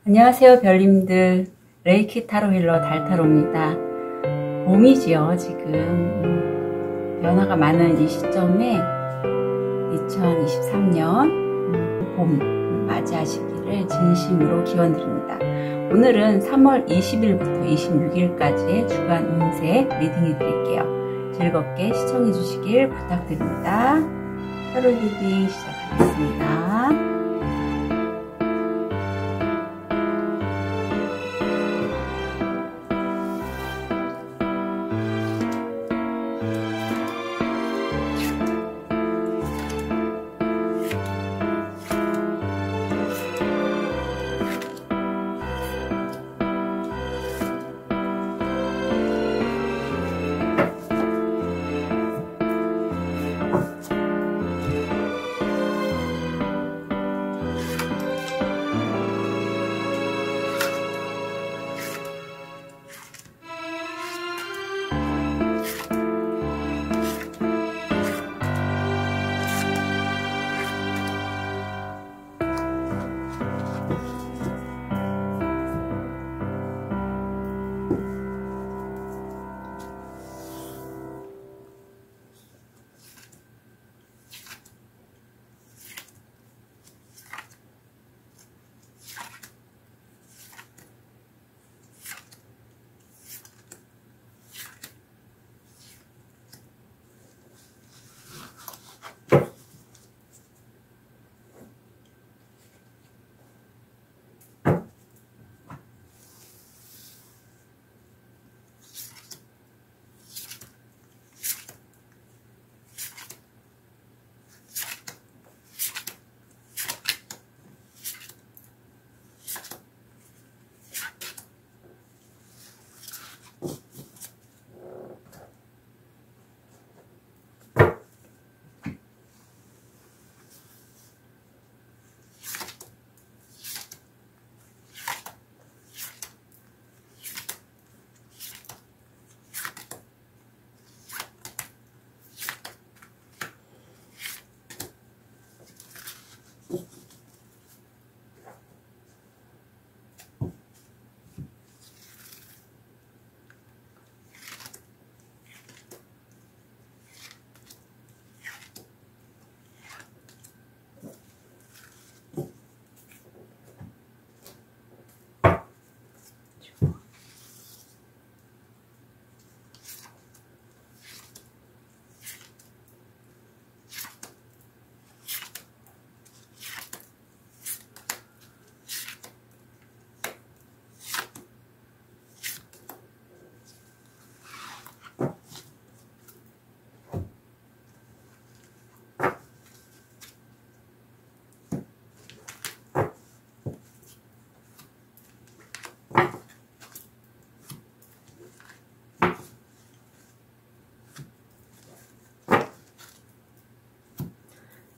안녕하세요 별님들, 레이키 타로 힐러 달타로입니다. 봄이지요. 지금 변화가 많은 이 시점에 2023년 봄 맞이하시기를 진심으로 기원드립니다. 오늘은 3월 20일부터 26일까지의 주간 운세 리딩해 드릴게요. 즐겁게 시청해 주시길 부탁드립니다. 타로 리딩 시작하겠습니다.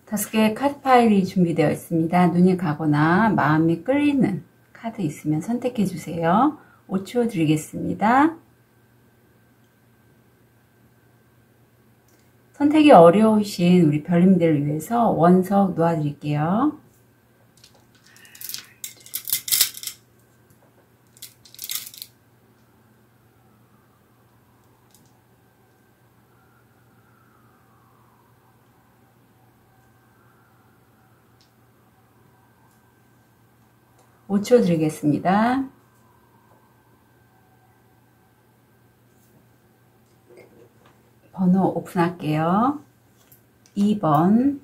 다섯 개의 카드 파일이 준비되어 있습니다. 눈이 가거나 마음이 끌리는 카드 있으면 선택해 주세요. 5초 드리겠습니다. 선택이 어려우신 우리 별님들을 위해서 원석 놓아드릴게요. (5초) 드리겠습니다. 번호 오픈할게요. 2번,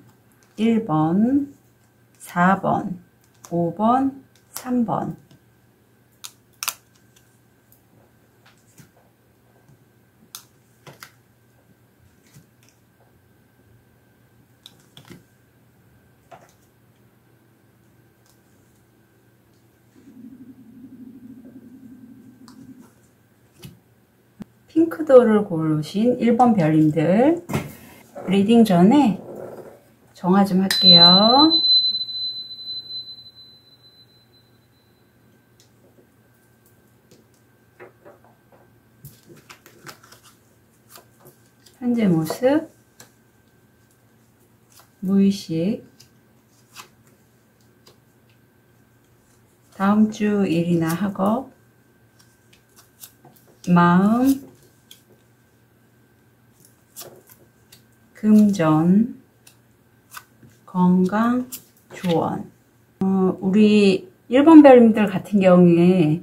1번, 4번, 5번, 3번. 핑크도를 고르신 1번 별님들, 리딩 전에 정화 좀 할게요. 현재 모습, 무의식, 다음 주 일이나 학업, 마음, 금전, 건강, 조언. 우리 1번 별님들 같은 경우에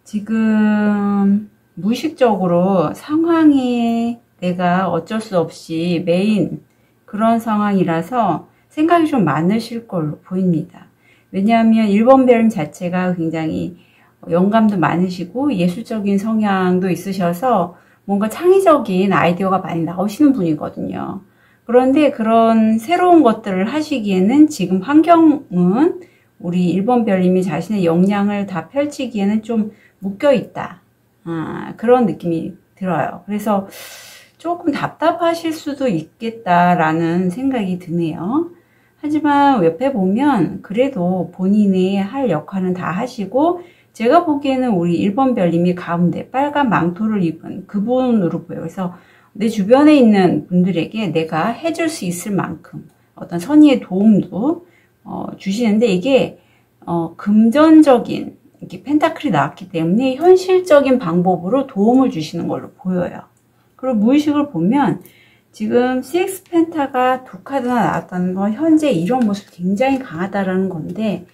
지금 무의식적으로 상황이 내가 어쩔 수 없이 메인 그런 상황이라서 생각이 좀 많으실 걸로 보입니다. 왜냐하면 1번 별님 자체가 굉장히 영감도 많으시고 예술적인 성향도 있으셔서 뭔가 창의적인 아이디어가 많이 나오시는 분이거든요. 그런데 그런 새로운 것들을 하시기에는 지금 환경은 우리 1번 별님이 자신의 역량을 다 펼치기에는 좀 묶여있다. 그런 느낌이 들어요. 그래서 조금 답답하실 수도 있겠다라는 생각이 드네요. 하지만 옆에 보면 그래도 본인이 할 역할은 다 하시고 제가 보기에는 우리 1번 별님이 가운데 빨간 망토를 입은 그분으로 보여요. 그래서 내 주변에 있는 분들에게 내가 해줄 수 있을 만큼 어떤 선의의 도움도 주시는데 이게 금전적인 이렇게 펜타클이 나왔기 때문에 현실적인 방법으로 도움을 주시는 걸로 보여요. 그리고 무의식을 보면 지금 CX 펜타가 두 카드나 나왔다는 건 현재 이런 모습이 굉장히 강하다라는 건데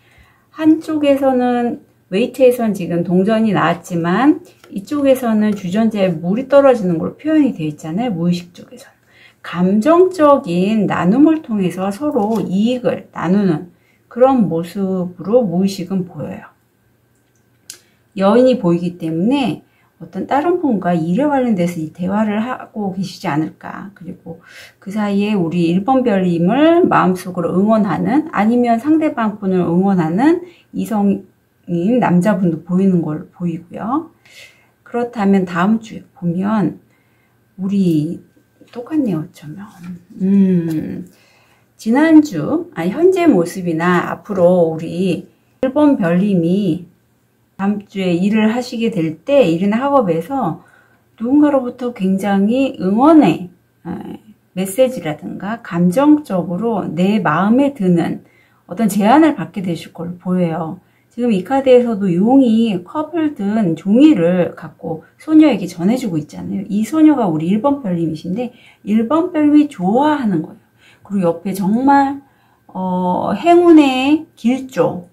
한쪽에서는 웨이트에서는 지금 동전이 나왔지만 이쪽에서는 주전자에 물이 떨어지는 걸로 표현이 되어 있잖아요. 무의식 쪽에서는. 감정적인 나눔을 통해서 서로 이익을 나누는 그런 모습으로 무의식은 보여요. 여인이 보이기 때문에 어떤 다른 분과 일에 관련돼서 이 대화를 하고 계시지 않을까. 그리고 그 사이에 우리 1번 별님을 마음속으로 응원하는 아니면 상대방 분을 응원하는 이성인 남자분도 보이는 걸로 보이고요. 그렇다면 다음 주에 보면 우리 똑같네요. 어쩌면 지난주 현재 모습이나 앞으로 우리 1번 별님이 다음 주에 일을 하시게 될 때 일이나 학업에서 누군가로부터 굉장히 응원의 메시지라든가 감정적으로 내 마음에 드는 어떤 제안을 받게 되실 걸로 보여요. 지금 이 카드에서도 용이 컵을 든 종이를 갖고 소녀에게 전해주고 있잖아요. 이 소녀가 우리 1번 별님이신데 1번 별님이 좋아하는 거예요. 그리고 옆에 정말 행운의 길조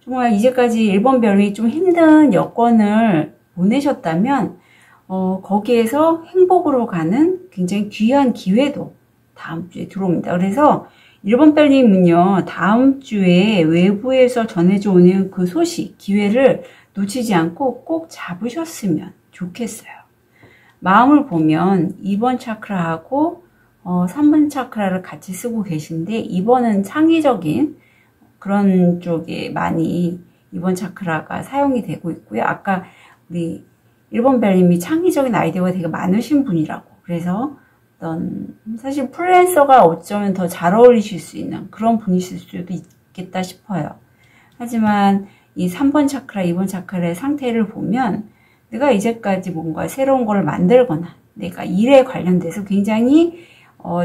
정말 이제까지 1번 별이 좀 힘든 여건을 보내셨다면 거기에서 행복으로 가는 굉장히 귀한 기회도 다음 주에 들어옵니다. 그래서 1번 별님은요 다음 주에 외부에서 전해져 오는 그 소식, 기회를 놓치지 않고 꼭 잡으셨으면 좋겠어요. 마음을 보면 2번 차크라하고 3번 차크라를 같이 쓰고 계신데 2번은 창의적인 그런 쪽에 많이 2번 차크라가 사용이 되고 있고요. 아까 우리 1번 별님이 창의적인 아이디어가 되게 많으신 분이라고. 그래서 어떤 사실 프리랜서가 어쩌면 더 잘 어울리실 수 있는 그런 분이실 수도 있겠다 싶어요. 하지만 이 3번 차크라, 2번 차크라의 상태를 보면 내가 이제까지 뭔가 새로운 걸 만들거나 내가 일에 관련돼서 굉장히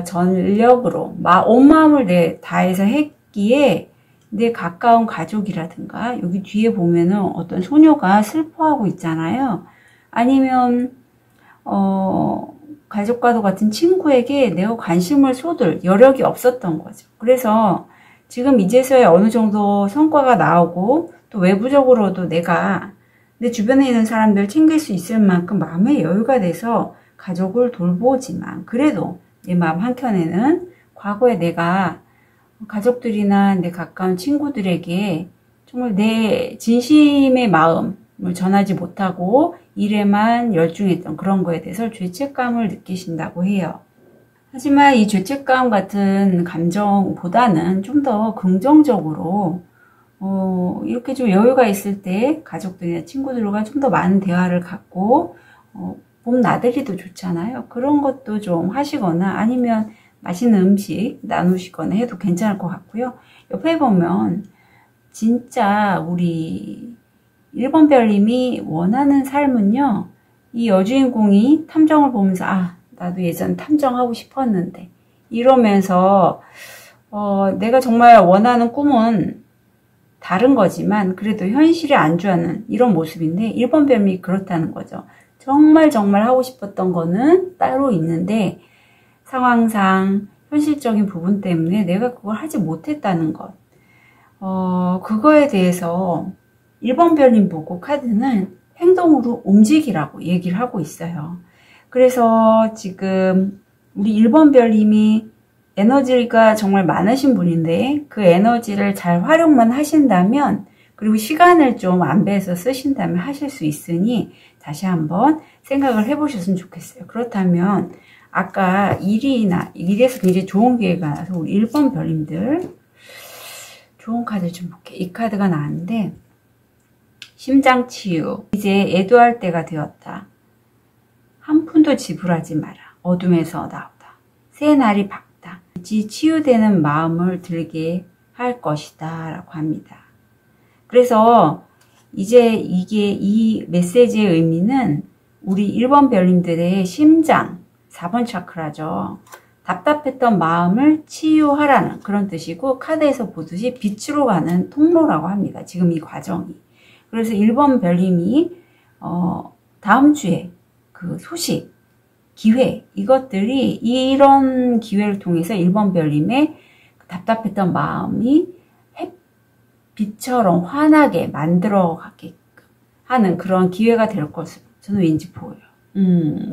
전력으로 온 마음을 다해서 했기에 내 가까운 가족이라든가 여기 뒤에 보면은 어떤 소녀가 슬퍼하고 있잖아요. 아니면 가족과도 같은 친구에게 내가 관심을 쏟을 여력이 없었던 거죠. 그래서 지금 이제서야 어느 정도 성과가 나오고 또 외부적으로도 내가 내 주변에 있는 사람들 챙길 수 있을 만큼 마음의 여유가 돼서 가족을 돌보지만 그래도 내 마음 한켠에는 과거에 내가 가족들이나 내 가까운 친구들에게 정말 내 진심의 마음을 전하지 못하고 일에만 열중했던 그런 거에 대해서 죄책감을 느끼신다고 해요. 하지만 이 죄책감 같은 감정보다는 좀 더 긍정적으로 이렇게 좀 여유가 있을 때 가족들이나 친구들과 좀 더 많은 대화를 갖고 봄 나들이도 좋잖아요. 그런 것도 좀 하시거나 아니면 맛있는 음식 나누시거나 해도 괜찮을 것 같고요. 옆에 보면 진짜 우리 1번 별님이 원하는 삶은요. 이 여주인공이 탐정을 보면서 나도 예전 탐정하고 싶었는데 이러면서 내가 정말 원하는 꿈은 다른 거지만 그래도 현실에 안주하는 이런 모습인데 1번 별미 그렇다는 거죠. 정말 하고 싶었던 거는 따로 있는데 상황상 현실적인 부분 때문에 내가 그걸 하지 못했다는 것. 그거에 대해서 1번 별님 보고 카드는 행동으로 움직이라고 얘기를 하고 있어요. 그래서 지금 우리 1번 별님이 에너지가 정말 많으신 분인데 그 에너지를 잘 활용만 하신다면 그리고 시간을 좀 안배해서 쓰신다면 하실 수 있으니 다시 한번 생각을 해보셨으면 좋겠어요. 그렇다면 아까 일에서 굉장히 좋은 기회가 나서 우리 1번 별님들 좋은 카드 좀 볼게요. 이 카드가 나왔는데 심장치유. 이제 애도할 때가 되었다. 한 푼도 지불하지 마라. 어둠에서 나오다. 새 날이 밝다. 치유되는 마음을 들게 할 것이다 라고 합니다. 그래서 이제 이 메시지의 의미는 우리 1번 별님들의 심장 4번 차크라죠. 답답했던 마음을 치유하라는 그런 뜻이고 카드에서 보듯이 빛으로 가는 통로라고 합니다. 지금 이 과정이. 그래서 1번 별님이 다음 주에 그 소식, 기회 이것들이 이런 기회를 통해서 1번 별님의 답답했던 마음이 햇빛처럼 환하게 만들어 가게끔 하는 그런 기회가 될 것으로 저는 왠지 보여요.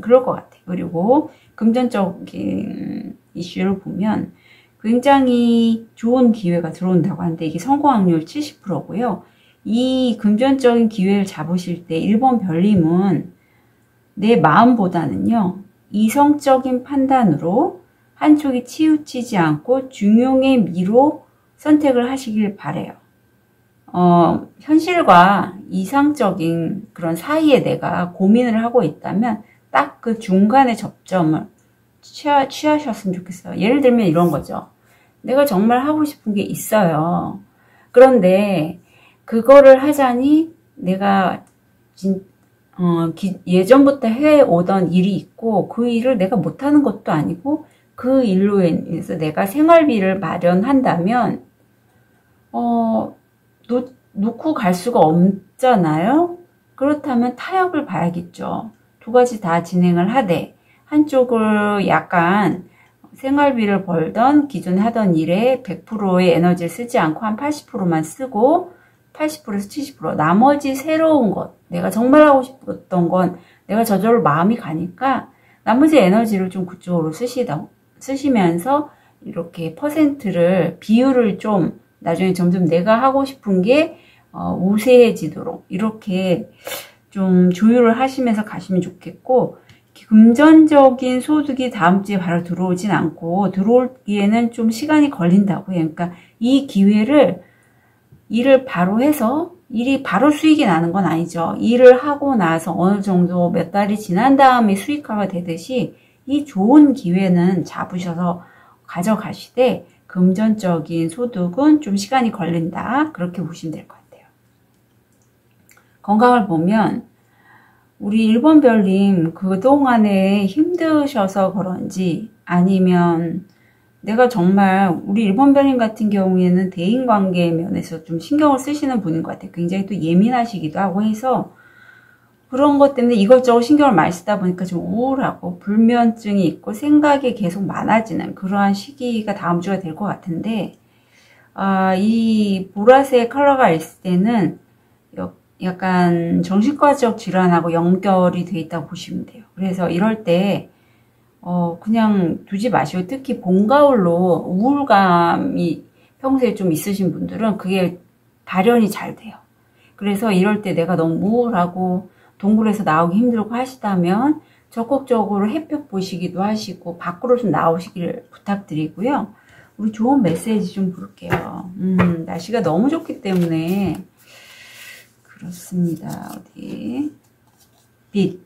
그럴 것 같아요. 그리고 금전적인 이슈를 보면 굉장히 좋은 기회가 들어온다고 하는데 이게 성공 확률 70%고요. 이 금전적인 기회를 잡으실 때 1번 별님은 내 마음보다는요. 이성적인 판단으로 한쪽이 치우치지 않고 중용의 미로 선택을 하시길 바래요. 현실과 이상적인 그런 사이에 내가 고민을 하고 있다면 딱 그 중간의 접점을 취하셨으면 좋겠어요. 예를 들면 이런 거죠. 내가 정말 하고 싶은 게 있어요. 그런데 그거를 하자니 내가 예전부터 해오던 일이 있고 그 일을 내가 못하는 것도 아니고 그 일로 인해서 내가 생활비를 마련한다면 놓고 갈 수가 없잖아요. 그렇다면 타협을 봐야겠죠. 두 가지 다 진행을 하되 한쪽을 약간 생활비를 벌던 기존에 하던 일에 100%의 에너지를 쓰지 않고 한 80%만 쓰고 80%에서 70% 나머지 새로운 것 내가 정말 하고 싶었던 건 내가 저절로 마음이 가니까 나머지 에너지를 좀 그쪽으로 쓰시면서 이렇게 퍼센트를 비율을 좀 나중에 점점 내가 하고 싶은 게 우세해지도록 이렇게 좀 조율을 하시면서 가시면 좋겠고 금전적인 소득이 다음 주에 바로 들어오진 않고 들어오기에는 좀 시간이 걸린다고요. 그러니까 이 기회를 일을 바로 해서 일이 바로 수익이 나는 건 아니죠. 일을 하고 나서 어느 정도 몇 달이 지난 다음에 수익화가 되듯이 이 좋은 기회는 잡으셔서 가져가시되 금전적인 소득은 좀 시간이 걸린다. 그렇게 보시면 될 것 같아요. 건강을 보면 우리 1번 별님 그동안에 힘드셔서 그런지 아니면 내가 정말 우리 1번 별님 같은 경우에는 대인관계 면에서 좀 신경을 쓰시는 분인 것 같아요. 굉장히 또 예민하시기도 하고 해서 그런 것 때문에 이것저것 신경을 많이 쓰다 보니까 좀 우울하고 불면증이 있고 생각이 계속 많아지는 그러한 시기가 다음 주가 될 것 같은데 이 보라색 컬러가 있을 때는 약간 정신과적 질환하고 연결이 돼 있다고 보시면 돼요. 그래서 이럴 때 그냥 두지 마시고 특히 봄, 가을로 우울감이 평소에 좀 있으신 분들은 그게 발현이 잘 돼요. 그래서 이럴 때 내가 너무 우울하고 동굴에서 나오기 힘들고 하시다면 적극적으로 햇볕 보시기도 하시고 밖으로 좀 나오시길 부탁드리고요. 우리 좋은 메시지 좀 볼게요. 날씨가 너무 좋기 때문에 그렇습니다. 어디 빛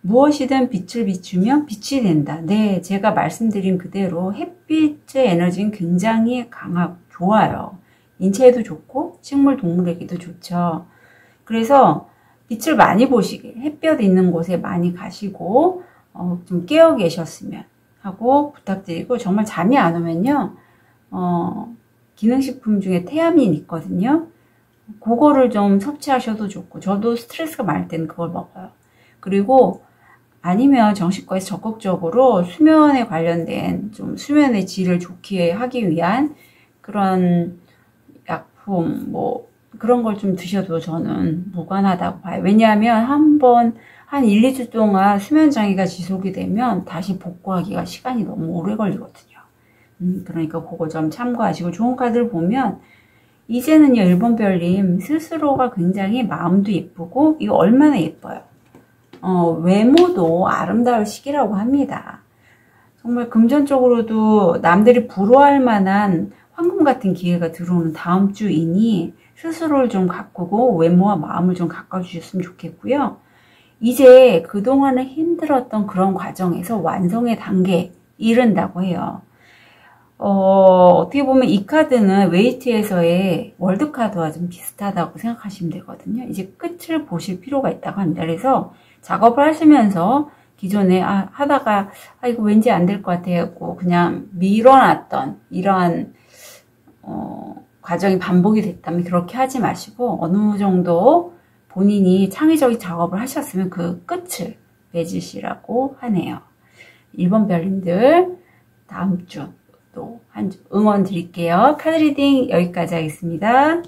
무엇이든 빛을 비추면 빛이 된다. 네, 제가 말씀드린 그대로 햇빛의 에너지는 굉장히 강하고 좋아요. 인체에도 좋고 식물 동물에게도 좋죠. 그래서 빛을 많이 보시길 햇볕 있는 곳에 많이 가시고 좀 깨어 계셨으면 하고 부탁드리고 정말 잠이 안 오면요 기능식품 중에 태아민 있거든요. 그거를 좀 섭취하셔도 좋고, 저도 스트레스가 많을 때는 그걸 먹어요. 그리고 아니면 정신과에서 적극적으로 수면에 관련된 좀 수면의 질을 좋게 하기 위한 그런 약품 뭐 그런 걸 좀 드셔도 저는 무관하다고 봐요. 왜냐하면 한 1, 2주 동안 수면 장애가 지속이 되면 다시 복구하기가 시간이 너무 오래 걸리거든요. 그러니까 그거 좀 참고하시고, 좋은 카드를 보면 이제는요, 1번 별님 스스로가 굉장히 마음도 예쁘고, 이거 얼마나 예뻐요. 외모도 아름다울 시기라고 합니다. 정말 금전적으로도 남들이 부러워할 만한 황금 같은 기회가 들어오는 다음 주이니 스스로를 좀 가꾸고 외모와 마음을 좀 가꿔주셨으면 좋겠고요. 이제 그동안에 힘들었던 그런 과정에서 완성의 단계에 이른다고 해요. 어떻게 보면 이 카드는 웨이트에서의 월드카드와 좀 비슷하다고 생각하시면 되거든요. 이제 끝을 보실 필요가 있다고 합니다. 그래서 작업을 하시면서 기존에 하다가 이거 왠지 안 될 것 같아요. 그냥 밀어놨던 이러한 과정이 반복이 됐다면 그렇게 하지 마시고, 어느 정도 본인이 창의적인 작업을 하셨으면 그 끝을 맺으시라고 하네요. 1번 별님들 다음 주 또 한 주 응원 드릴게요. 카드 리딩 여기까지 하겠습니다.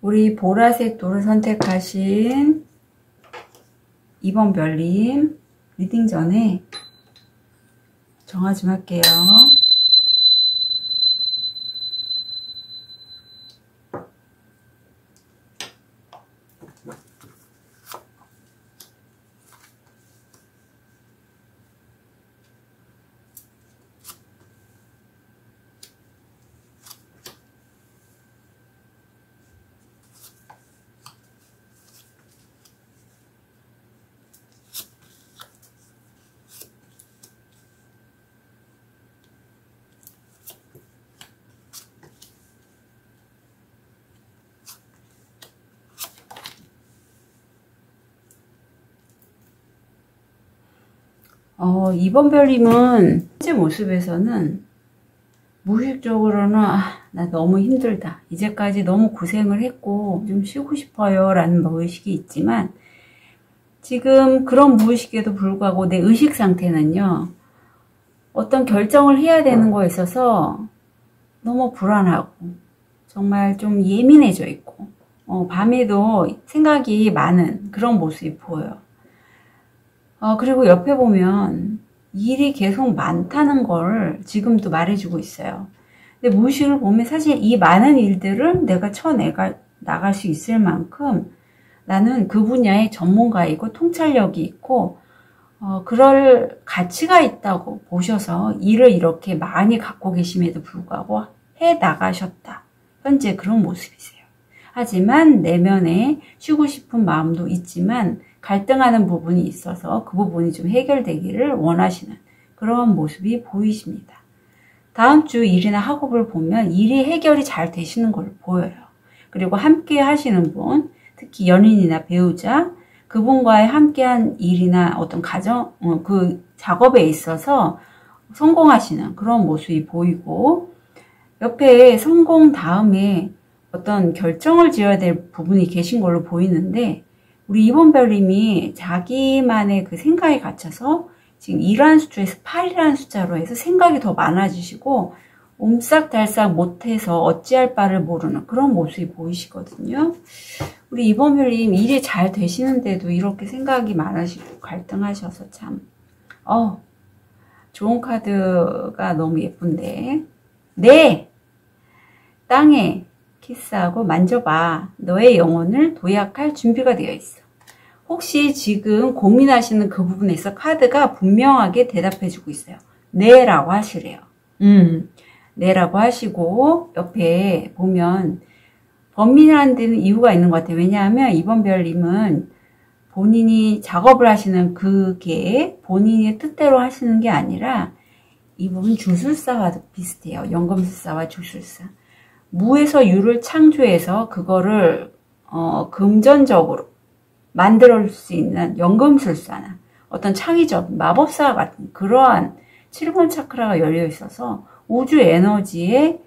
우리 보라색 돌을 선택하신 2번 별님 리딩 전에 정화 좀 할게요. 이번 별님은 현재 모습에서는 무의식적으로는 나 너무 힘들다, 이제까지 너무 고생을 했고 좀 쉬고 싶어요 라는 무의식이 있지만, 지금 그런 무의식에도 불구하고 내 의식 상태는요, 어떤 결정을 해야 되는 거에 있어서 너무 불안하고 정말 좀 예민해져 있고, 밤에도 생각이 많은 그런 모습이 보여요. 그리고 옆에 보면 일이 계속 많다는 걸 지금도 말해주고 있어요. 근데 무의식을 보면 사실 이 많은 일들을 내가 나갈 수 있을 만큼 나는 그 분야의 전문가이고 통찰력이 있고, 그럴 가치가 있다고 보셔서 일을 이렇게 많이 갖고 계심에도 불구하고 해 나가셨다. 현재 그런 모습이세요. 하지만 내면에 쉬고 싶은 마음도 있지만 갈등하는 부분이 있어서 그 부분이 좀 해결되기를 원하시는 그런 모습이 보이십니다. 다음 주 일이나 학업을 보면 일이 해결이 잘 되시는 걸로 보여요. 그리고 함께 하시는 분, 특히 연인이나 배우자, 그분과의 함께한 일이나 어떤 그 작업에 있어서 성공하시는 그런 모습이 보이고, 옆에 성공 다음에 어떤 결정을 지어야 될 부분이 계신 걸로 보이는데, 우리 2번 별님이 자기만의 그 생각에 갇혀서 지금 1이라는 숫자에서 8이라는 숫자로 해서 생각이 더 많아지시고 옴싹달싹 못해서 어찌할 바를 모르는 그런 모습이 보이시거든요. 우리 2번 별님 일이 잘 되시는데도 이렇게 생각이 많으시고 갈등하셔서 참 좋은 카드가 너무 예쁜데, 네! 땅에 키스하고 만져봐. 너의 영혼을 도약할 준비가 되어 있어. 혹시 지금 고민하시는 그 부분에 있어 카드가 분명하게 대답해주고 있어요. 네 라고 하시래요. 네 라고 하시고, 옆에 보면 범민이라는 데는 이유가 있는 것 같아요. 왜냐하면 2번 별님은 본인이 작업을 하시는 그게 본인의 뜻대로 하시는 게 아니라 이 부분 주술사와 비슷해요. 연금술사와 주술사. 무에서 유를 창조해서 그거를 금전적으로 만들어줄 수 있는 연금술사나 어떤 창의적 마법사 같은 그러한 7번 차크라가 열려 있어서 우주 에너지에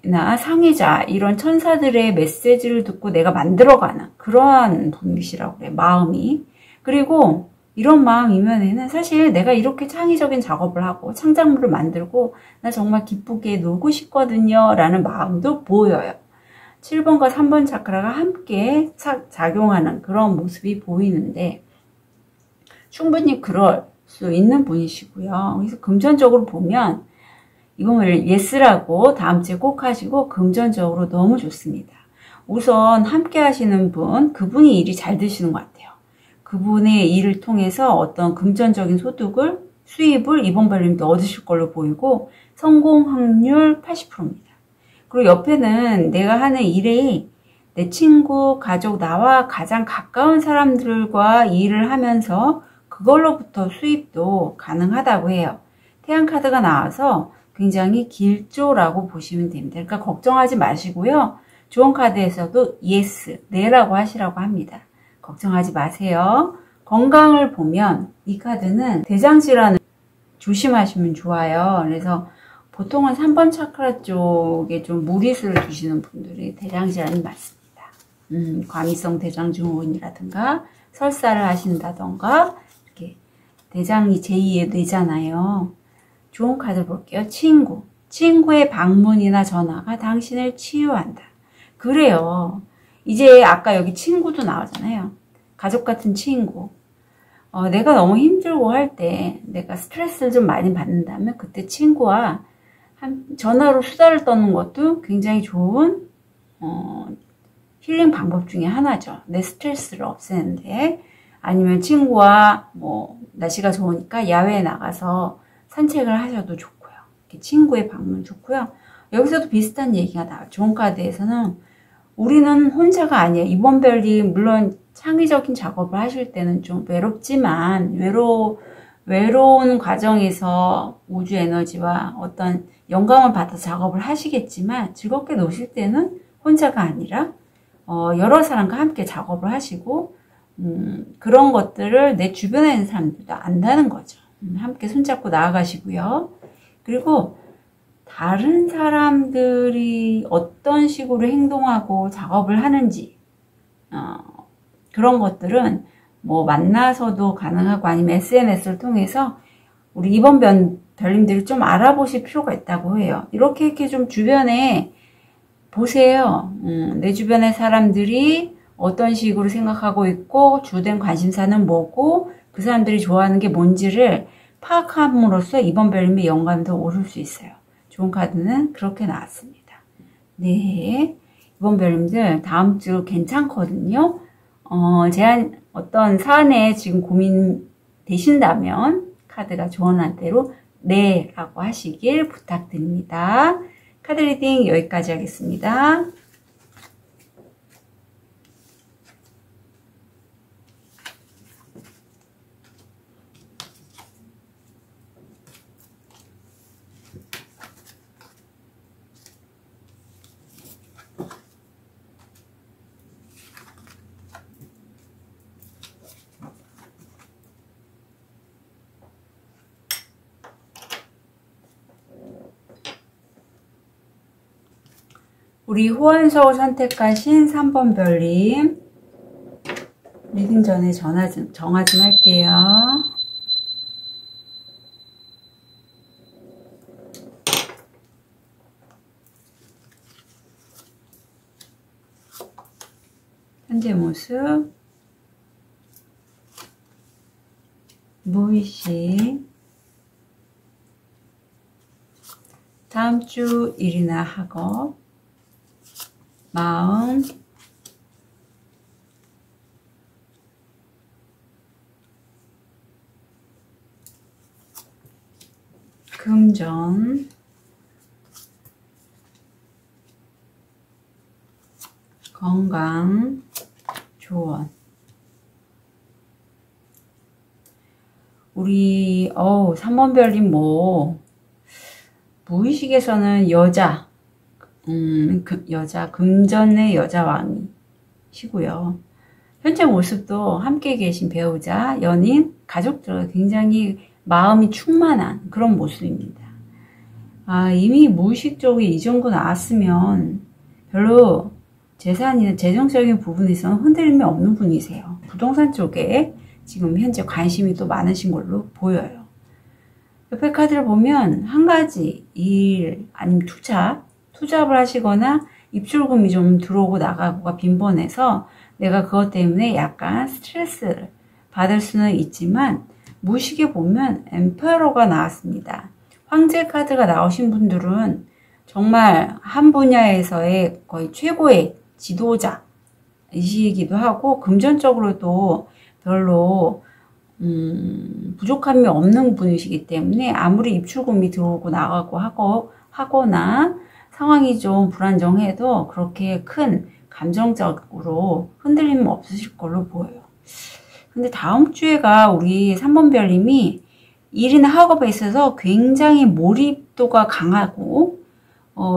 나 상해자 이런 천사들의 메시지를 듣고 내가 만들어가는 그러한 분이시라고 그래요. 마음이. 그리고 이런 마음 이면에는 사실 내가 이렇게 창의적인 작업을 하고 창작물을 만들고 나 정말 기쁘게 놀고 싶거든요 라는 마음도 보여요. 7번과 3번 차크라가 함께 작용하는 그런 모습이 보이는데 충분히 그럴 수 있는 분이시고요. 그래서 금전적으로 보면 이번을 예스라고 다음 주에 꼭 하시고 금전적으로 너무 좋습니다. 우선 함께 하시는 분, 그분이 일이 잘 되시는 것 같아요. 그분의 일을 통해서 어떤 금전적인 수입을 이번 발림도 얻으실 걸로 보이고 성공 확률 80%입니다. 그리고 옆에는 내가 하는 일에 내 친구, 가족, 나와 가장 가까운 사람들과 일을 하면서 그걸로부터 수입도 가능하다고 해요. 태양 카드가 나와서 굉장히 길조라고 보시면 됩니다. 그러니까 걱정하지 마시고요. 조언 카드에서도 yes, 네라고 하시라고 합니다. 걱정하지 마세요. 건강을 보면 이 카드는 대장질환을 조심하시면 좋아요. 그래서 보통은 3번 차크라 쪽에 좀 무리수를 두시는 분들이 대장질환이 많습니다. 과민성 대장증후군이라든가 설사를 하신다던가 이렇게 대장이 제2의 뇌잖아요. 좋은 카드 볼게요. 친구. 친구의 방문이나 전화가 당신을 치유한다. 그래요. 이제 아까 여기 친구도 나오잖아요. 가족 같은 친구. 내가 너무 힘들고 할 때 내가 스트레스를 좀 많이 받는다면 그때 친구와 전화로 수다를 떠는 것도 굉장히 좋은 힐링 방법 중에 하나죠. 내 스트레스를 없애는데 아니면 친구와 날씨가 좋으니까 야외에 나가서 산책을 하셔도 좋고요. 친구의 방문 좋고요. 여기서도 비슷한 얘기가 나와요. 좋은 카드에서는 우리는 혼자가 아니에요. 이번 별이 물론 창의적인 작업을 하실 때는 좀 외롭지만 외로운 과정에서 우주 에너지와 어떤 영감을 받아 작업을 하시겠지만 즐겁게 노실 때는 혼자가 아니라 여러 사람과 함께 작업을 하시고 그런 것들을 내 주변에 있는 사람들도 안다는 거죠. 함께 손잡고 나아가시고요. 그리고 다른 사람들이 어떤 식으로 행동하고 작업을 하는지 그런 것들은 만나서도 가능하고 아니면 SNS를 통해서 우리 이번 별님들이 좀 알아보실 필요가 있다고 해요. 이렇게 좀 주변에 보세요. 내 주변의 사람들이 어떤 식으로 생각하고 있고 주된 관심사는 뭐고 그 사람들이 좋아하는 게 뭔지를 파악함으로써 이번 별님의 영감이 더 오를 수 있어요. 좋은 카드는 그렇게 나왔습니다. 네, 이번 별님들 다음 주 괜찮거든요. 어떤 사안에 지금 고민되신다면 카드가 조언한 대로 네 라고 하시길 부탁드립니다. 카드 리딩 여기까지 하겠습니다. 우리 호환서울 선택하신 3번 별님 리딩 전에 정화 좀 할게요. 현재 모습 무의식 다음 주 일이나 학업 마음 금전 건강 조언 우리 3번 별님 무의식에서는 여자 금전의 여자왕이시고요. 현재 모습도 함께 계신 배우자, 연인, 가족들 굉장히 마음이 충만한 그런 모습입니다. 이미 무의식적으로 이 정도 나왔으면 별로 재산이나 재정적인 부분에서는 흔들림이 없는 분이세요. 부동산 쪽에 지금 현재 관심이 또 많으신 걸로 보여요. 옆에 카드를 보면 한 가지 일 아니면 투잡을 하시거나 입출금이 좀 들어오고 나가고가 빈번해서 내가 그것 때문에 약간 스트레스를 받을 수는 있지만 무의식에 보면 엠페러가 나왔습니다. 황제 카드가 나오신 분들은 정말 한 분야에서의 거의 최고의 지도자이시기도 하고 금전적으로도 별로 부족함이 없는 분이시기 때문에 아무리 입출금이 들어오고 나가고 하거나 상황이 좀 불안정해도 그렇게 큰 감정적으로 흔들림 없으실 걸로 보여요. 근데 다음 주에가 우리 3번 별님이 일이나 학업에 있어서 굉장히 몰입도가 강하고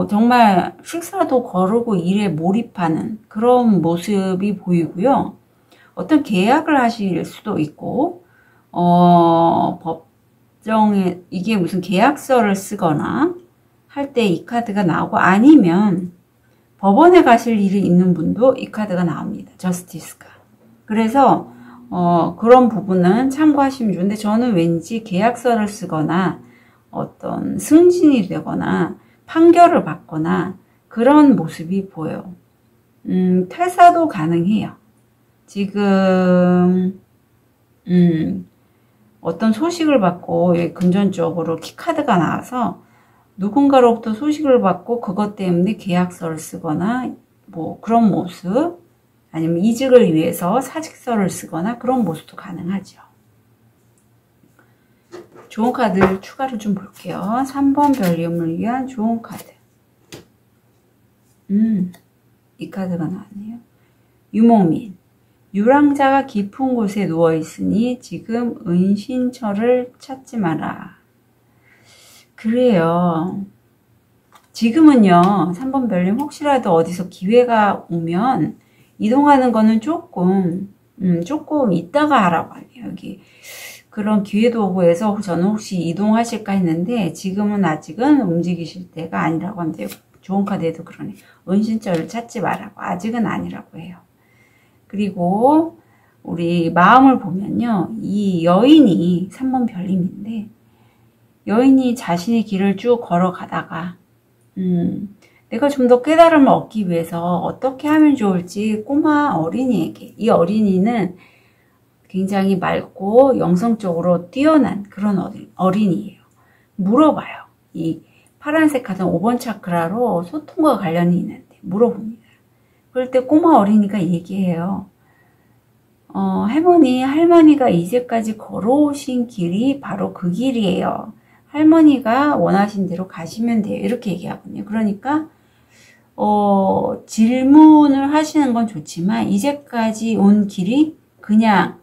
정말 식사도 거르고 일에 몰입하는 그런 모습이 보이고요. 어떤 계약을 하실 수도 있고 법정에 이게 무슨 계약서를 쓰거나 할 때 이 카드가 나오고 아니면 법원에 가실 일이 있는 분도 이 카드가 나옵니다. 저스티스가. 그래서 그런 부분은 참고하시면 좋은데 저는 왠지 계약서를 쓰거나 어떤 승진이 되거나 판결을 받거나 그런 모습이 보여요. 퇴사도 가능해요. 지금 어떤 소식을 받고 금전적으로 키카드가 나와서 누군가로부터 소식을 받고 그것 때문에 계약서를 쓰거나 뭐 그런 모습 아니면 이직을 위해서 사직서를 쓰거나 그런 모습도 가능하죠. 좋은 카드 추가로 좀 볼게요. 3번 별님을 위한 좋은 카드. 이 카드가 나왔네요. 유목민. 유랑자가 깊은 곳에 누워있으니 지금 은신처를 찾지 마라. 그래요. 지금은요. 3번 별님 혹시라도 어디서 기회가 오면 이동하는 거는 조금 이따가 하라고 하네요. 여기 그런 기회도 오고 해서 저는 혹시 이동하실까 했는데 지금은 아직은 움직이실 때가 아니라고 합니다. 좋은 카드에도 그러네. 은신처를 찾지 말라고. 아직은 아니라고 해요. 그리고 우리 마음을 보면요. 이 여인이 3번 별님인데 여인이 자신의 길을 쭉 걸어가다가 내가 좀 더 깨달음을 얻기 위해서 어떻게 하면 좋을지 꼬마 어린이에게 이 어린이는 굉장히 맑고 영성적으로 뛰어난 그런 어린이에요. 물어봐요. 이 파란색 카드 5번 차크라로 소통과 관련이 있는데 물어봅니다. 그럴 때 꼬마 어린이가 얘기해요. 할머니가 이제까지 걸어오신 길이 바로 그 길이에요. 할머니가 원하신 대로 가시면 돼요. 이렇게 얘기하거든요. 그러니까 질문을 하시는 건 좋지만 이제까지 온 길이 그냥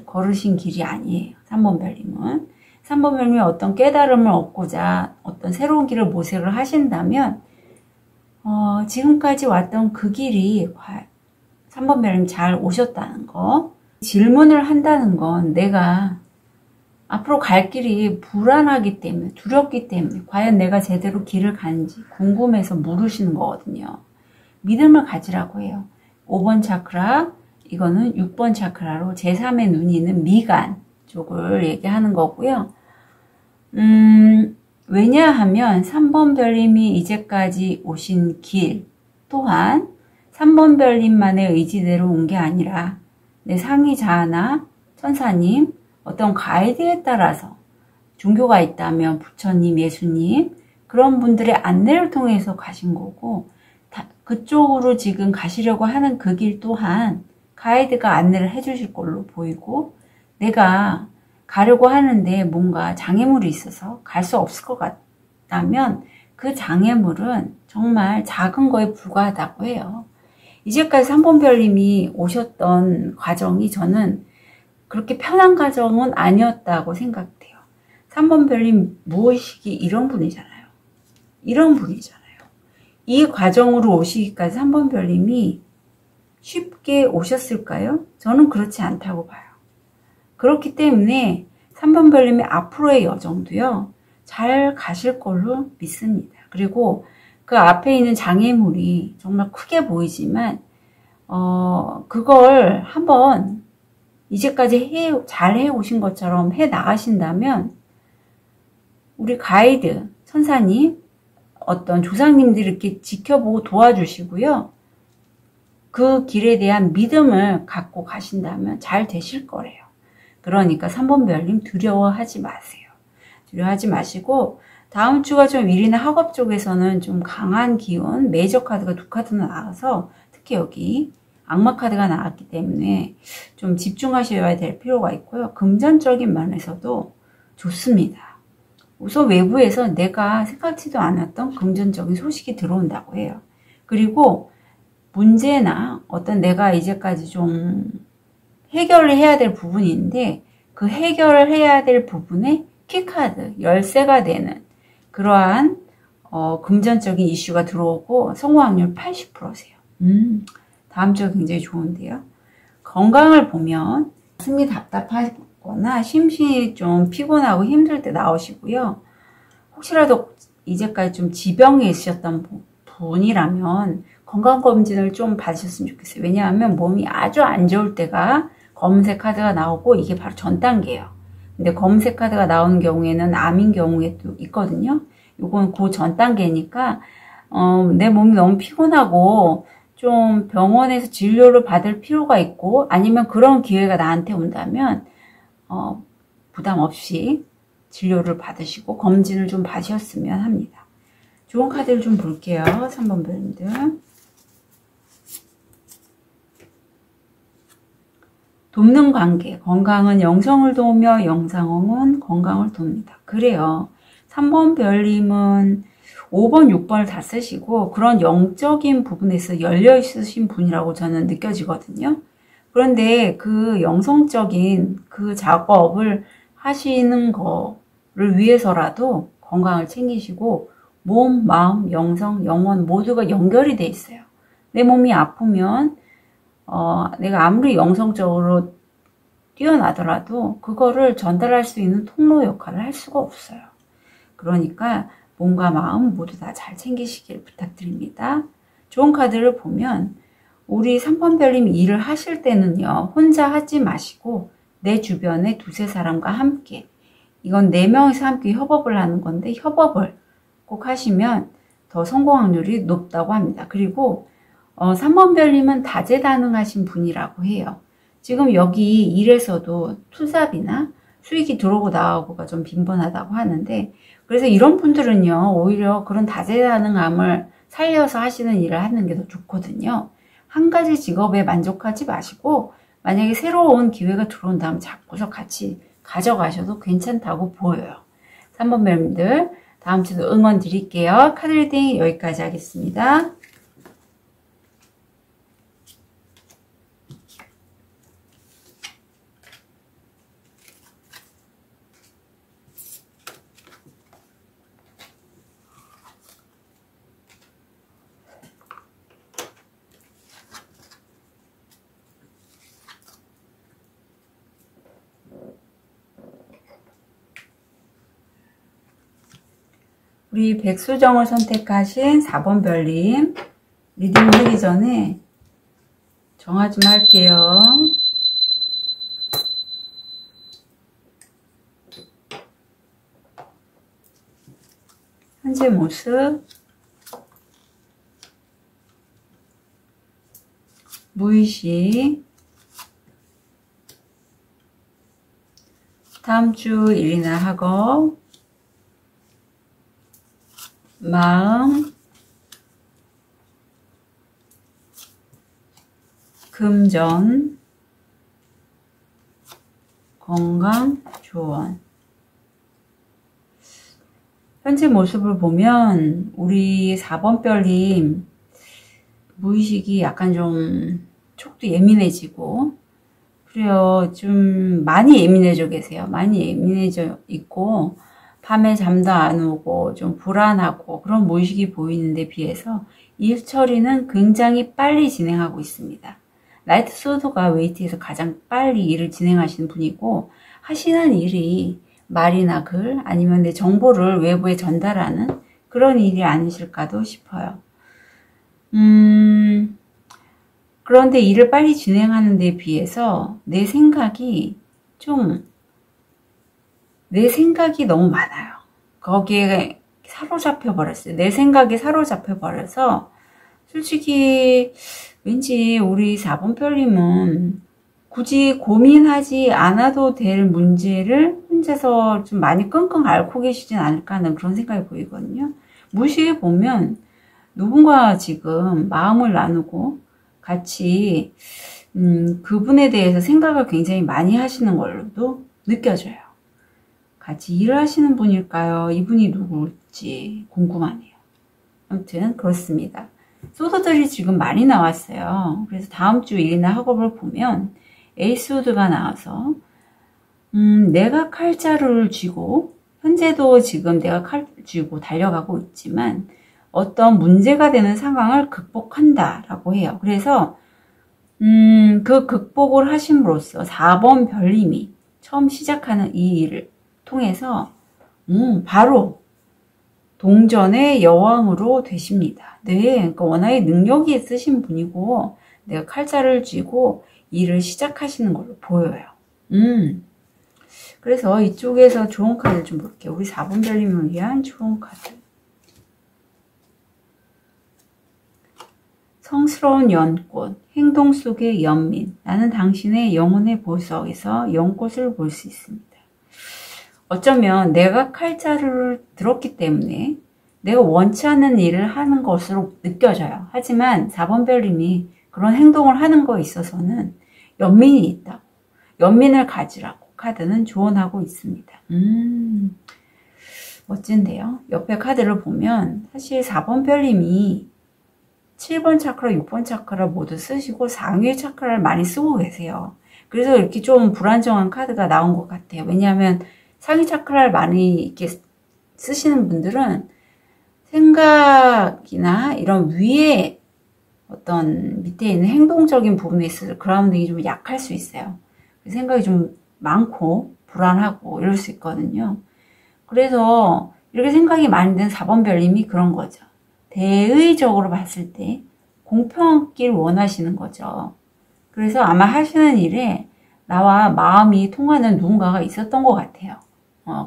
걸으신 길이 아니에요. 3번 별님은. 3번 별님이 어떤 깨달음을 얻고자 어떤 새로운 길을 모색을 하신다면 지금까지 왔던 그 길이 3번 별님 잘 오셨다는 거. 질문을 한다는 건 내가 앞으로 갈 길이 불안하기 때문에 두렵기 때문에 과연 내가 제대로 길을 가는지 궁금해서 물으시는 거거든요. 믿음을 가지라고 해요. 5번 차크라 이거는 6번 차크라로 제3의 눈이 있는 미간 쪽을 얘기하는 거고요. 왜냐하면 3번 별님이 이제까지 오신 길 또한 3번 별님만의 의지대로 온 게 아니라 내 상위 자아나 천사님 어떤 가이드에 따라서 종교가 있다면 부처님, 예수님 그런 분들의 안내를 통해서 가신 거고 그쪽으로 지금 가시려고 하는 그 길 또한 가이드가 안내를 해주실 걸로 보이고 내가 가려고 하는데 뭔가 장애물이 있어서 갈 수 없을 것 같다면 그 장애물은 정말 작은 거에 불과하다고 해요. 이제까지 3번 별님이 오셨던 과정이 저는 그렇게 편한 가정은 아니었다고 생각돼요. 3번 별님 무의식이 이런 분이잖아요. 이런 분이잖아요. 이 과정으로 오시기까지 3번 별님이 쉽게 오셨을까요? 저는 그렇지 않다고 봐요. 그렇기 때문에 3번 별님의 앞으로의 여정도요, 잘 가실 걸로 믿습니다. 그리고 그 앞에 있는 장애물이 정말 크게 보이지만, 그걸 한번 이제까지 잘 해오신 것처럼 해 나가신다면, 우리 가이드, 선사님, 어떤 조상님들이 이렇게 지켜보고 도와주시고요. 그 길에 대한 믿음을 갖고 가신다면 잘 되실 거래요. 그러니까 3번 별님 두려워하지 마세요. 두려워하지 마시고, 다음 주가 좀 일이나 학업 쪽에서는 좀 강한 기운, 메이저 카드가 2카드나 나와서 특히 여기 악마 카드가 나왔기 때문에 좀 집중하셔야 될 필요가 있고요. 금전적인 면에서도 좋습니다. 우선 외부에서 내가 생각지도 않았던 금전적인 소식이 들어온다고 해요. 그리고 문제나 어떤 내가 이제까지 좀 해결을 해야 될 부분이 있는데 그 해결을 해야 될 부분에 키카드, 열쇠가 되는 그러한 금전적인 이슈가 들어오고 성공 확률 80%세요. 다음 주가 굉장히 좋은데요. 건강을 보면 숨이 답답하거나 심신이 좀 피곤하고 힘들 때 나오시고요. 혹시라도 이제까지 좀 지병이 있으셨던 분이라면 건강검진을 좀 받으셨으면 좋겠어요. 왜냐하면 몸이 아주 안 좋을 때가 검은색 카드가 나오고 이게 바로 전 단계예요. 근데 검은색 카드가 나오는 경우에는 암인 경우에도 있거든요. 요건 그 전 단계니까 내 몸이 너무 피곤하고 좀 병원에서 진료를 받을 필요가 있고 아니면 그런 기회가 나한테 온다면 부담 없이 진료를 받으시고 검진을 좀 받으셨으면 합니다. 좋은 카드를 좀 볼게요. 3번 별님들. 돕는 관계, 건강은 영성을 도우며 영상은 건강을 돕니다. 그래요. 3번 별님은 5번, 6번을 다 쓰시고 그런 영적인 부분에서 열려 있으신 분이라고 저는 느껴지거든요. 그런데 그 영성적인 그 작업을 하시는 거를 위해서라도 건강을 챙기시고 몸, 마음, 영성, 영혼 모두가 연결이 돼 있어요. 내 몸이 아프면 내가 아무리 영성적으로 뛰어나더라도 그거를 전달할 수 있는 통로 역할을 할 수가 없어요. 그러니까 몸과 마음 모두 다 잘 챙기시길 부탁드립니다. 좋은 카드를 보면 우리 3번 별님이 일을 하실 때는요. 혼자 하지 마시고 내 주변에 2-3 사람과 함께 이건 4명이서 함께 협업을 하는 건데 협업을 꼭 하시면 더 성공 확률이 높다고 합니다. 그리고 3번 별님은 다재다능하신 분이라고 해요. 지금 여기 일에서도 투잡이나 수익이 들어오고 나오고가 좀 빈번하다고 하는데 그래서 이런 분들은요. 오히려 그런 다재다능함을 살려서 하시는 일을 하는 게 더 좋거든요. 한 가지 직업에 만족하지 마시고 만약에 새로운 기회가 들어온다면 잡고서 같이 가져가셔도 괜찮다고 보여요. 3번 별님들 다음 주도 응원 드릴게요. 카드 리딩 여기까지 하겠습니다. 우리 백수정을 선택하신 4번 별님 리딩 하기 전에 정화 좀 할게요. 현재 모습, 무의식, 다음 주 일이나 학업, 마음, 금전, 건강, 조언. 현재 모습을 보면 우리 4번 별님 무의식이 약간 좀 촉도 예민해지고 그래요. 좀 많이 예민해져 계세요. 많이 예민해져 있고 밤에 잠도 안 오고 좀 불안하고 그런 모습이 보이는데 비해서 일 처리는 굉장히 빨리 진행하고 있습니다. 라이트 소드가 웨이트에서 가장 빨리 일을 진행하시는 분이고 하시는 일이 말이나 글 아니면 내 정보를 외부에 전달하는 그런 일이 아니실까도 싶어요. 그런데 일을 빨리 진행하는 데 비해서 내 생각이 너무 많아요. 거기에 사로잡혀 버렸어요. 내 생각에 사로잡혀 버려서 솔직히 왠지 우리 4번 별님은 굳이 고민하지 않아도 될 문제를 혼자서 좀 많이 끙끙 앓고 계시진 않을까 하는 그런 생각이 보이거든요. 무의식에 보면 누군가 지금 마음을 나누고 같이 그분에 대해서 생각을 굉장히 많이 하시는 걸로도 느껴져요. 같이 일을 하시는 분일까요? 이분이 누굴지 궁금하네요. 아무튼 그렇습니다. 소드들이 지금 많이 나왔어요. 그래서 다음 주 일이나 학업을 보면 에이스우드가 나와서 내가 칼자루를 쥐고 현재도 지금 내가 칼 쥐고 달려가고 있지만 어떤 문제가 되는 상황을 극복한다라고 해요. 그래서 그 극복을 하심으로써 4번 별님이 처음 시작하는 이 일을 통해서 바로 동전의 여왕으로 되십니다. 네, 그러니까 워낙에 능력이 있으신 분이고 내가 칼자를 쥐고 일을 시작하시는 걸로 보여요. 그래서 이쪽에서 좋은 카드를 좀 볼게요. 우리 4번 별님을 위한 좋은 카드. 성스러운 연꽃, 행동 속의 연민. 나는 당신의 영혼의 보석에서 연꽃을 볼 수 있습니다. 어쩌면 내가 칼자루를 들었기 때문에 내가 원치 않는 일을 하는 것으로 느껴져요. 하지만 4번 별님이 그런 행동을 하는 거에 있어서는 연민이 있다고, 연민을 가지라고 카드는 조언하고 있습니다. 멋진데요. 옆에 카드를 보면 사실 4번 별님이 7번 차크라, 6번 차크라 모두 쓰시고 상위 차크라를 많이 쓰고 계세요. 그래서 이렇게 좀 불안정한 카드가 나온 것 같아요. 왜냐하면 상위 차크라를 많이 이렇게 쓰시는 분들은 생각이나 이런 위에 어떤 밑에 있는 행동적인 부분에 있어서 그라운딩이 좀 약할 수 있어요. 생각이 좀 많고 불안하고 이럴 수 있거든요. 그래서 이렇게 생각이 많이 든 4번 별님이 그런 거죠. 대의적으로 봤을 때 공평하길 원하시는 거죠. 그래서 아마 하시는 일에 나와 마음이 통하는 누군가가 있었던 것 같아요.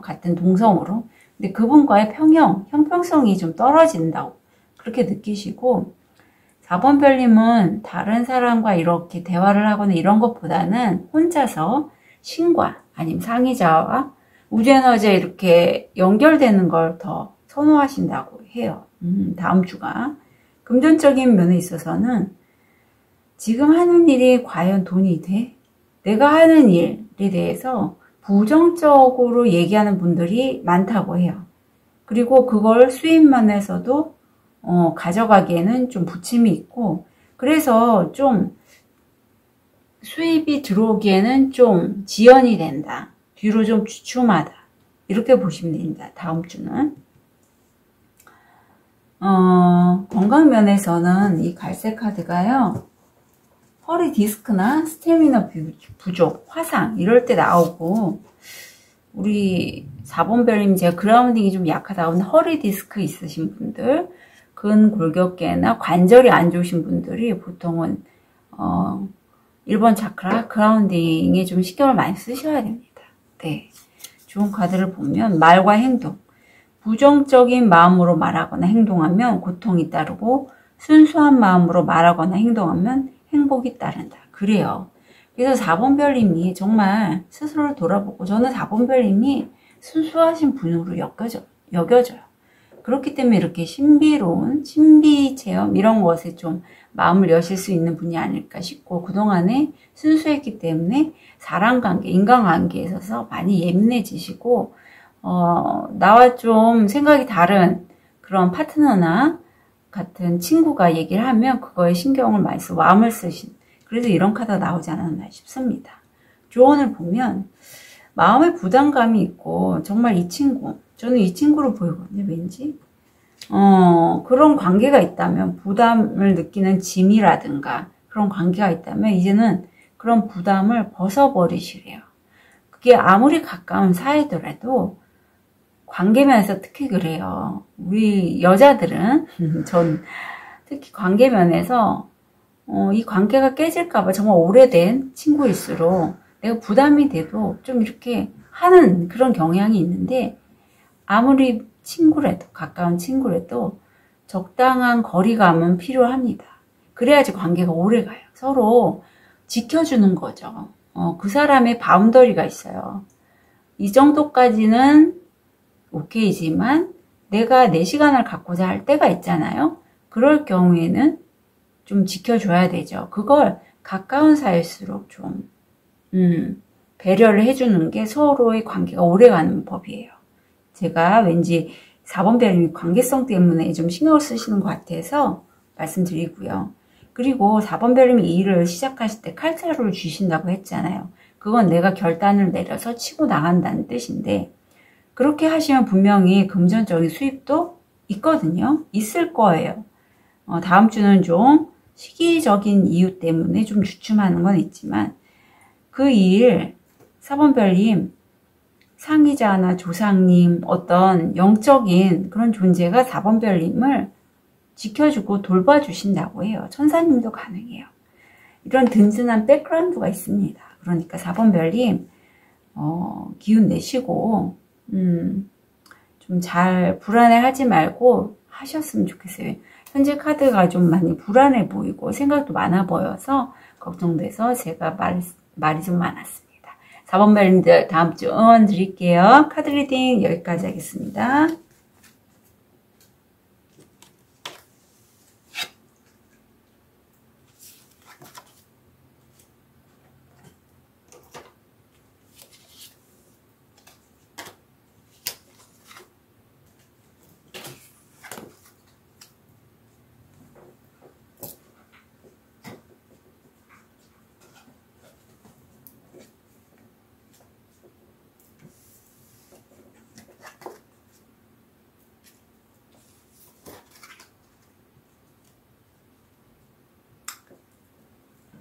같은 동성으로. 근데 그분과의 형평성이 좀 떨어진다고 그렇게 느끼시고 4번 별님은 다른 사람과 이렇게 대화를 하거나 이런 것보다는 혼자서 신과 아니면 상위자와 우주에너지에 이렇게 연결되는 걸 더 선호하신다고 해요. 다음 주가. 금전적인 면에 있어서는 지금 하는 일이 과연 돈이 돼? 내가 하는 일에 대해서 부정적으로 얘기하는 분들이 많다고 해요. 그리고 그걸 수입면에서도 가져가기에는 좀 부침이 있고 그래서 좀 수입이 들어오기에는 좀 지연이 된다. 뒤로 좀 주춤하다. 이렇게 보시면 됩니다. 다음 주는. 건강 면에서는 이 갈색 카드가요. 허리 디스크나 스태미너 부족, 화상 이럴 때 나오고 우리 4번 별님 제가 그라운딩이 좀 약하다고 허리 디스크 있으신 분들 근골격계나 관절이 안 좋으신 분들이 보통은 1번 차크라 그라운딩에 좀 신경을 많이 쓰셔야 됩니다. 네, 좋은 카드를 보면 말과 행동 부정적인 마음으로 말하거나 행동하면 고통이 따르고 순수한 마음으로 말하거나 행동하면 행복이 따른다. 그래요. 그래서 4번 별님이 정말 스스로를 돌아보고 저는 4번 별님이 순수하신 분으로 여겨져요. 그렇기 때문에 이렇게 신비로운 신비 체험 이런 것에 좀 마음을 여실 수 있는 분이 아닐까 싶고 그동안에 순수했기 때문에 사람관계, 인간관계에 있어서 많이 예민해지시고 나와 좀 생각이 다른 그런 파트너나 같은 친구가 얘기를 하면 그거에 신경을 많이 쓰고 마음을 쓰신 그래서 이런 카드가 나오지 않았나 싶습니다. 조언을 보면 마음의 부담감이 있고 정말 이 친구, 저는 이 친구로 보이거든요. 왠지 그런 관계가 있다면, 부담을 느끼는 짐이라든가 그런 관계가 있다면 이제는 그런 부담을 벗어버리시래요. 그게 아무리 가까운 사이더라도 관계면에서 특히 그래요. 우리 여자들은 전 특히 관계면에서 이 관계가 깨질까봐 정말 오래된 친구일수록 내가 부담이 돼도 좀 이렇게 하는 그런 경향이 있는데, 아무리 친구라도, 가까운 친구라도 적당한 거리감은 필요합니다. 그래야지 관계가 오래 가요. 서로 지켜주는 거죠. 그 사람의 바운더리가 있어요. 이 정도까지는 오케이지만 내가 내 시간을 갖고자 할 때가 있잖아요. 그럴 경우에는 좀 지켜줘야 되죠. 그걸 가까운 사이일수록 좀 배려를 해주는 게 서로의 관계가 오래가는 법이에요. 제가 왠지 4번 별님이 관계성 때문에 좀 신경을 쓰시는 것 같아서 말씀드리고요. 그리고 4번 별님이 이 일을 시작하실 때 칼자루를 주신다고 했잖아요. 그건 내가 결단을 내려서 치고 나간다는 뜻인데, 그렇게 하시면 분명히 금전적인 수입도 있거든요. 있을 거예요. 다음 주는 좀 시기적인 이유 때문에 좀 주춤하는 건 있지만, 그 일 4번 별님, 상의자나 조상님, 어떤 영적인 그런 존재가 4번 별님을 지켜주고 돌봐주신다고 해요. 천사님도 가능해요. 이런 든든한 백그라운드가 있습니다. 그러니까 4번 별님 기운 내시고 좀 잘 불안해하지 말고 하셨으면 좋겠어요. 현재 카드가 좀 많이 불안해 보이고 생각도 많아 보여서 걱정돼서 제가 말이 좀 많았습니다. 4번 별님들 다음 주 응원 드릴게요. 카드 리딩 여기까지 하겠습니다.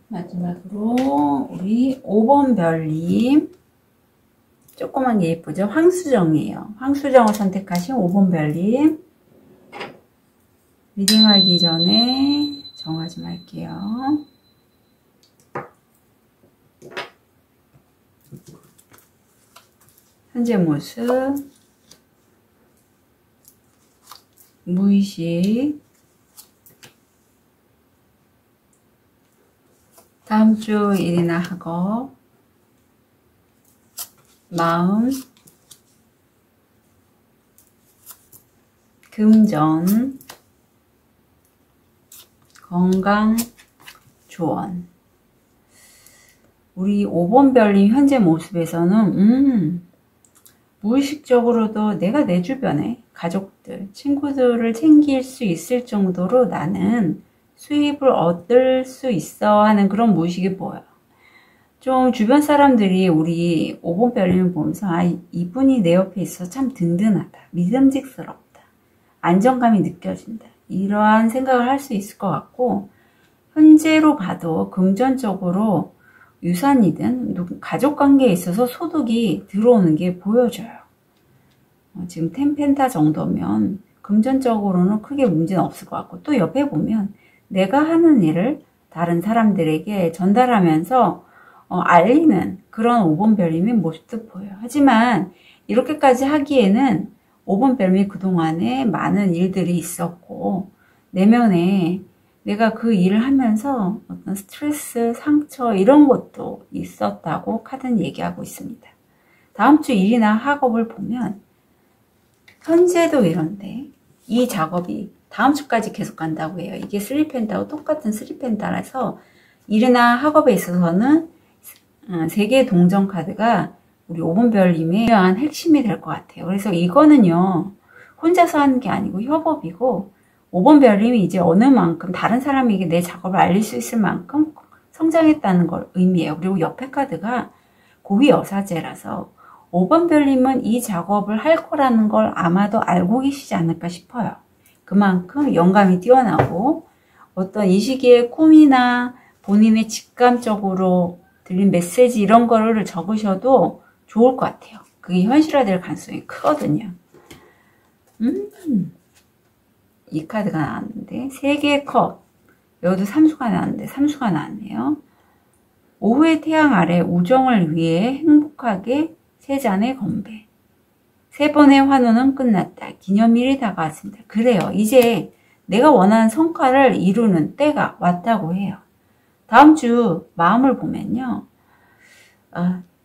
마지막으로 우리 5번 별님, 조그만 게 예쁘죠? 황수정이에요. 황수정을 선택하신 5번 별님, 리딩하기 전에 정화 좀 할게요. 현재 모습, 무의식, 다음 주 일이나 학업, 마음, 금전, 건강, 조언. 우리 5번 별님 현재 모습에서는 무의식적으로도 내가 내 주변에 가족들, 친구들을 챙길 수 있을 정도로 나는 수입을 얻을 수 있어 하는 그런 무의식이 보여요. 좀 주변 사람들이 우리 5번 별님을 보면서 이분이 내 옆에 있어 참 든든하다, 믿음직스럽다, 안정감이 느껴진다, 이러한 생각을 할 수 있을 것 같고, 현재로 봐도 금전적으로 유산이든 가족관계에 있어서 소득이 들어오는 게 보여져요. 지금 10펜타 정도면 금전적으로는 크게 문제는 없을 것 같고, 또 옆에 보면 내가 하는 일을 다른 사람들에게 전달하면서 알리는 그런 5번 별님의 모습도 보여요. 하지만 이렇게까지 하기에는 5번 별님이 그동안에 많은 일들이 있었고, 내면에 내가 그 일을 하면서 어떤 스트레스, 상처 이런 것도 있었다고 카드는 얘기하고 있습니다. 다음 주 일이나 학업을 보면 현재도 이런데 이 작업이 다음 주까지 계속 간다고 해요. 이게 3펜타하고 똑같은 3펜타라서 일이나 학업에 있어서는 3개의 동전 카드가 우리 5번 별님의 중요한 핵심이 될 것 같아요. 그래서 이거는요, 혼자서 하는 게 아니고 협업이고, 5번 별님이 이제 어느 만큼 다른 사람에게 내 작업을 알릴 수 있을 만큼 성장했다는 걸 의미해요. 그리고 옆에 카드가 고위여사제라서 5번 별님은 이 작업을 할 거라는 걸 아마도 알고 계시지 않을까 싶어요. 그만큼 영감이 뛰어나고 어떤 이 시기에 꿈이나 본인의 직감적으로 들린 메시지 이런 거를 적으셔도 좋을 것 같아요. 그게 현실화될 가능성이 크거든요. 이 카드가 나왔는데 3개의 컵, 여기도 삼수가 나왔는데 삼수가 나왔네요. 오후의 태양 아래 우정을 위해 행복하게 3잔의 건배. 3번의 환호는 끝났다. 기념일이 다가왔습니다. 그래요. 이제 내가 원하는 성과를 이루는 때가 왔다고 해요. 다음 주 마음을 보면요.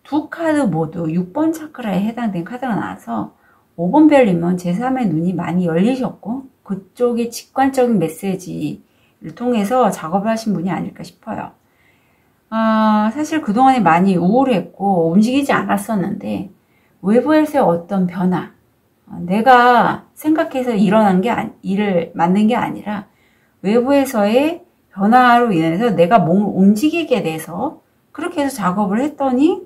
두 카드 모두 6번 차크라에 해당된 카드가 나와서 5번 별님은 제3의 눈이 많이 열리셨고 그쪽의 직관적인 메시지를 통해서 작업을 하신 분이 아닐까 싶어요. 사실 그동안에 많이 우울했고 움직이지 않았었는데 외부에서의 어떤 변화, 내가 생각해서 일어난 게 일을 만든 게 아니라 외부에서의 변화로 인해서 내가 몸을 움직이게 돼서 그렇게 해서 작업을 했더니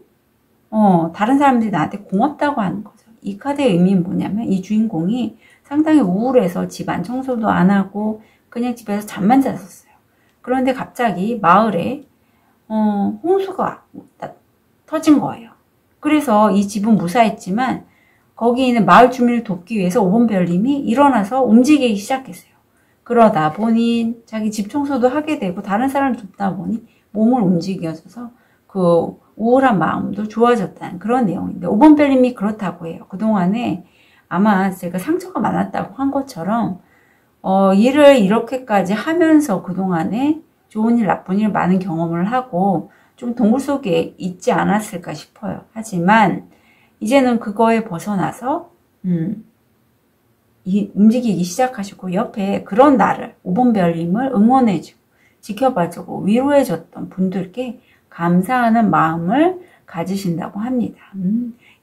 다른 사람들이 나한테 고맙다고 하는 거죠. 이 카드의 의미는 뭐냐면 이 주인공이 상당히 우울해서 집안 청소도 안 하고 그냥 집에서 잠만 잤었어요. 그런데 갑자기 마을에 홍수가 터진 거예요. 그래서 이 집은 무사했지만 거기 있는 마을 주민을 돕기 위해서 5번 별님이 일어나서 움직이기 시작했어요. 그러다 보니 자기 집 청소도 하게 되고 다른 사람을 돕다 보니 몸을 움직여줘서 그 우울한 마음도 좋아졌다는 그런 내용인데 5번 별님이 그렇다고 해요. 그동안에 아마 제가 상처가 많았다고 한 것처럼 일을 이렇게까지 하면서 그동안에 좋은 일 나쁜 일 많은 경험을 하고 좀 동굴 속에 있지 않았을까 싶어요. 하지만 이제는 그거에 벗어나서 움직이기 시작하시고 옆에 그런 나를 5번 별님을 응원해주고 지켜봐주고 위로해줬던 분들께 감사하는 마음을 가지신다고 합니다.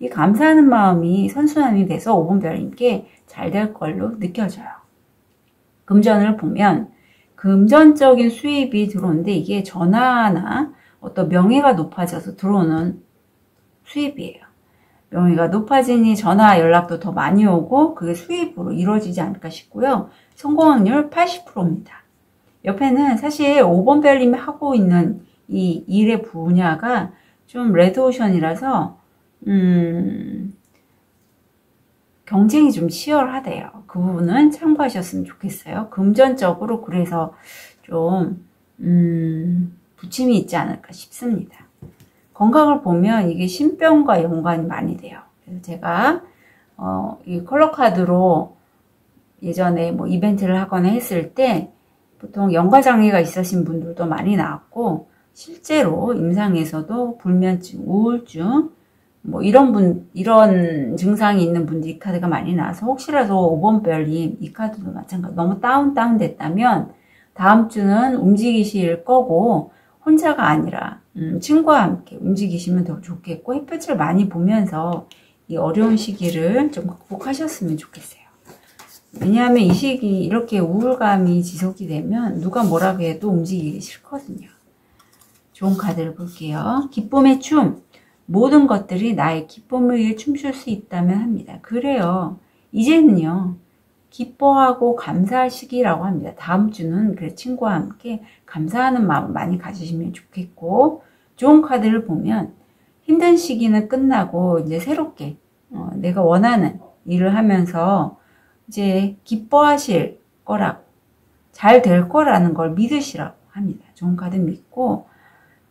이 감사하는 마음이 선순환이 돼서 5번 별님께 잘 될 걸로 느껴져요. 금전을 보면 금전적인 수입이 들어오는데 이게 전화나 어떤 명예가 높아져서 들어오는 수입이에요. 명예가 높아지니 전화 연락도 더 많이 오고 그게 수입으로 이루어지지 않을까 싶고요. 성공 확률 80%입니다. 옆에는 사실 5번 별님이 하고 있는 이 일의 분야가 좀 레드오션이라서 경쟁이 좀 치열하대요. 그 부분은 참고하셨으면 좋겠어요. 금전적으로 그래서 좀 부침이 있지 않을까 싶습니다. 건강을 보면 이게 신병과 연관이 많이 돼요. 그래서 제가 이 컬러 카드로 예전에 뭐 이벤트를 하거나 했을 때 보통 연관 장애가 있으신 분들도 많이 나왔고 실제로 임상에서도 불면증, 우울증 뭐 이런 증상이 있는 분들이 이 카드가 많이 나와서 혹시라도 5번 별님 이 카드도 마찬가지 너무 다운됐다면 다음 주는 움직이실 거고 혼자가 아니라 친구와 함께 움직이시면 더 좋겠고 햇볕을 많이 보면서 이 어려운 시기를 좀 극복하셨으면 좋겠어요. 왜냐하면 이 시기 이렇게 우울감이 지속이 되면 누가 뭐라고 해도 움직이기 싫거든요. 좋은 카드를 볼게요. 기쁨의 춤. 모든 것들이 나의 기쁨을 위해 춤출 수 있다면 합니다. 그래요. 이제는요. 기뻐하고 감사할 시기라고 합니다. 다음 주는 그 친구와 함께 감사하는 마음을 많이 가지시면 좋겠고 좋은 카드를 보면 힘든 시기는 끝나고 이제 새롭게 내가 원하는 일을 하면서 이제 기뻐하실 거라고 잘 될 거라는 걸 믿으시라고 합니다. 좋은 카드 믿고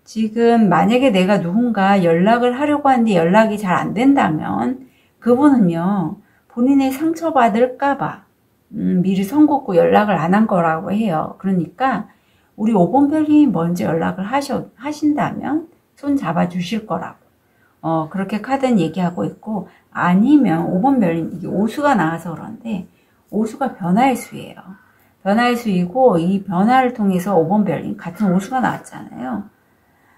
지금 만약에 내가 누군가 연락을 하려고 하는데 연락이 잘 안 된다면 그분은요 본인의 상처받을까봐 미리 선 긋고 연락을 안 한 거라고 해요. 그러니까 우리 5번 별님이 먼저 연락을 하신다면 손 잡아 주실 거라고 그렇게 카드는 얘기하고 있고 아니면 5번 별님 이게 오수가 나와서 그런데 오수가 변화의 수예요. 변화의 수이고 이 변화를 통해서 5번 별님 같은 오수가 나왔잖아요.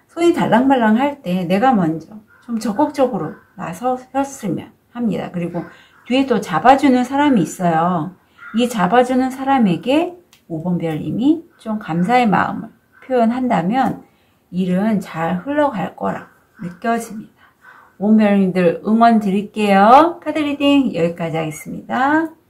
손이 달랑말랑 할 때 내가 먼저 좀 적극적으로 나섰으면 합니다. 그리고 뒤에 또 잡아주는 사람이 있어요. 이 잡아주는 사람에게 5번 별님이 좀 감사의 마음을 표현한다면 일은 잘 흘러갈 거라 느껴집니다. 모험별님들 응원 드릴게요. 카드 리딩 여기까지 하겠습니다.